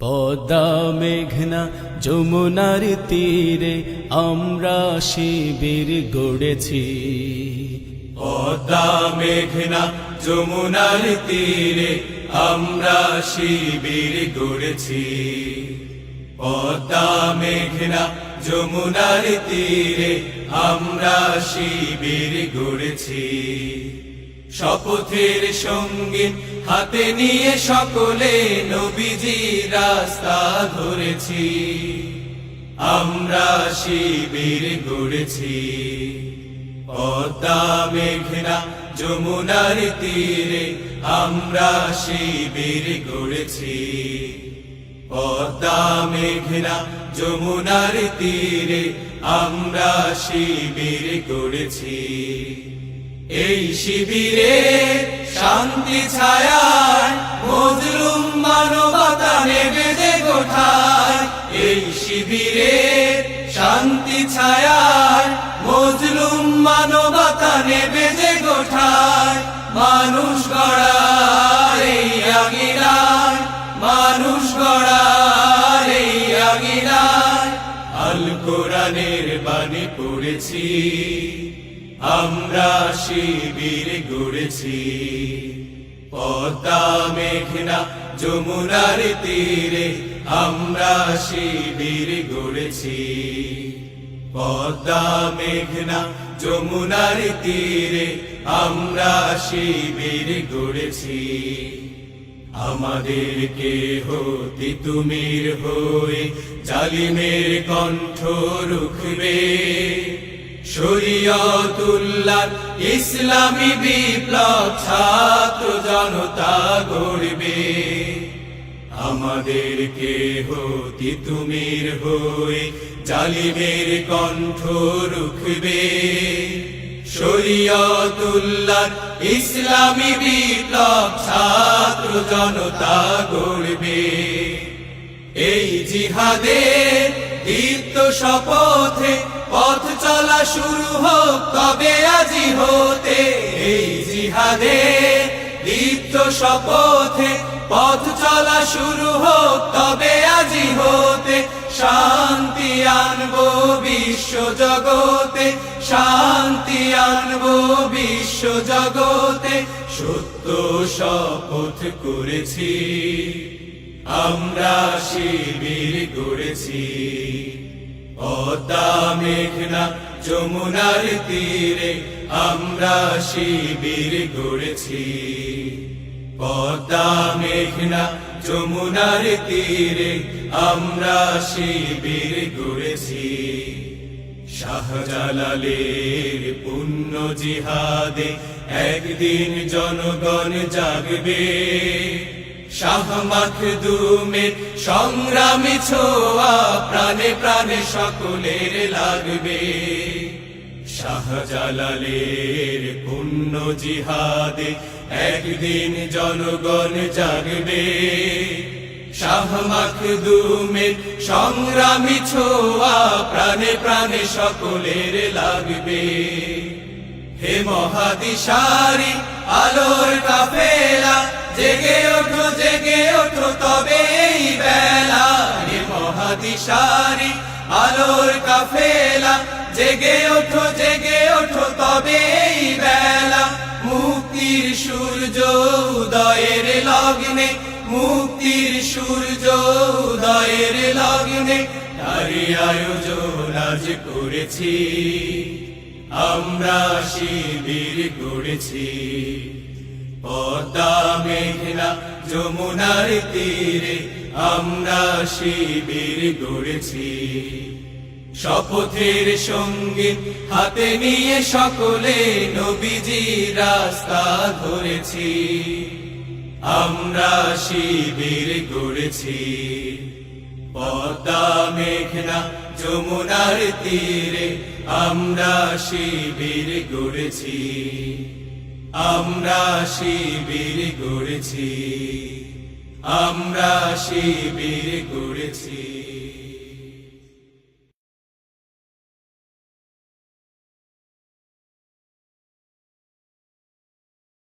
পদ্মা মেঘনা যমুনার তীরে আমরা শিবির গড়েছি। পদ্মা মেঘনা যমুনার তীরে আমরা শিবির গড়েছি। পদ্মা মেঘনা যমুনার তীরে আমরা শিবির গড়েছি। শপথের সঙ্গীত হাতে নিয়ে সকলে নবীজির রাস্তা ধরেছি। আমরা শিবির গড়েছি। পদ্মা মেঘনা যমুনার তীরে আমরা শিবির গড়েছি। পদ্মা মেঘনা যমুনার তীরে আমরা শিবির গড়েছি। এই শিবিরে শান্তি ছায়ায় মজলুম মানবতা নেবে যে গোঠায়। এই শিবিরে শান্তি ছায়ায় মজলুম মানবতা নেবে যে গোঠায়। মানুষ গড়ার এই আঙিনায়, মানুষ গড়ার এই আঙিনায় আল কোরআনের বাণী পড়েছি। আমরা শিবির গড়েছি। পদ্মা মেঘনা যমুনার তীরে আমরা শিবির গড়েছি। পদ্মা মেঘনা যমুনার তীরে আমরা শিবির গড়েছি। আমাদেরকে হতে তুমির হয়ে জালিমের কণ্ঠ রুখবে। শরীয়তুল্লাহ ইসলামী বিপ্লব ছাত্র জনতা গড়বে। আমাদেরকে হতে তুমির হয়ে জালিমের কণ্ঠ রুখবে। শরীয়তুল্লাহ ইসলামী বিপ্লব ছাত্র জনতা গড়বে। এই জিহাদের দীপ্ত শপথে পথ চলা শুরু হোক তবে আজি হতে। এই জিহাদের দীপ্ত শপথে পথ চলা শুরু হোক তবে আজি হতে। শান্তি আনবো বিশ্ব জগতে, শান্তি আনবো বিশ্ব জগতে। সত্য শপথ করেছি, আমরা শিবির গড়েছি। পদ্মা মেঘনা যমুনার তীরে আমরা শিবির গড়েছি। পদ্মা মেঘনা যমুনার তীরে আমরা শিবির গড়েছি। শাহজালালের পুণ্য জিহাদে একদিন জনগণ জাগবে। শাহ মাখদুমের সংগ্রামী ছোঁয়া প্রাণে প্রাণে সকলের লাগবে। শাহজালালের পুণ্য জিহাদে একদিন জনগণ জাগবে। শাহ মাখদুমের সংগ্রামী ছোঁয়া প্রাণে প্রাণে সকলের লাগবে। হে মহাদিশারি আলোর কাফেলা জেগে ওঠো, জেগে ওঠো তবে এই বেলা। হে মহাদিশারি আলোর কাফেলা জেগে ওঠো, জেগে ওঠো তবে এই বেলা। মুক্তির সূর্য উদয়ের লগ্নে, মুক্তির সূর্য উদয়ের লগ্নে তারই আয়োজন আজ করেছি। আমরা শিবির গড়েছি। পদ্মা মেঘনা যমুনার তীরে আমরা শিবির গড়েছি। শপথের সঙ্গীত হাতে নিয়ে সকলে নবীজির রাস্তা ধরেছি। আমরা শিবির গড়েছি। পদ্মা মেঘনা যমুনার তীরে আমরা শিবির গড়েছি। আমরা শিবির গড়েছি। আমরা শিবির গড়েছি।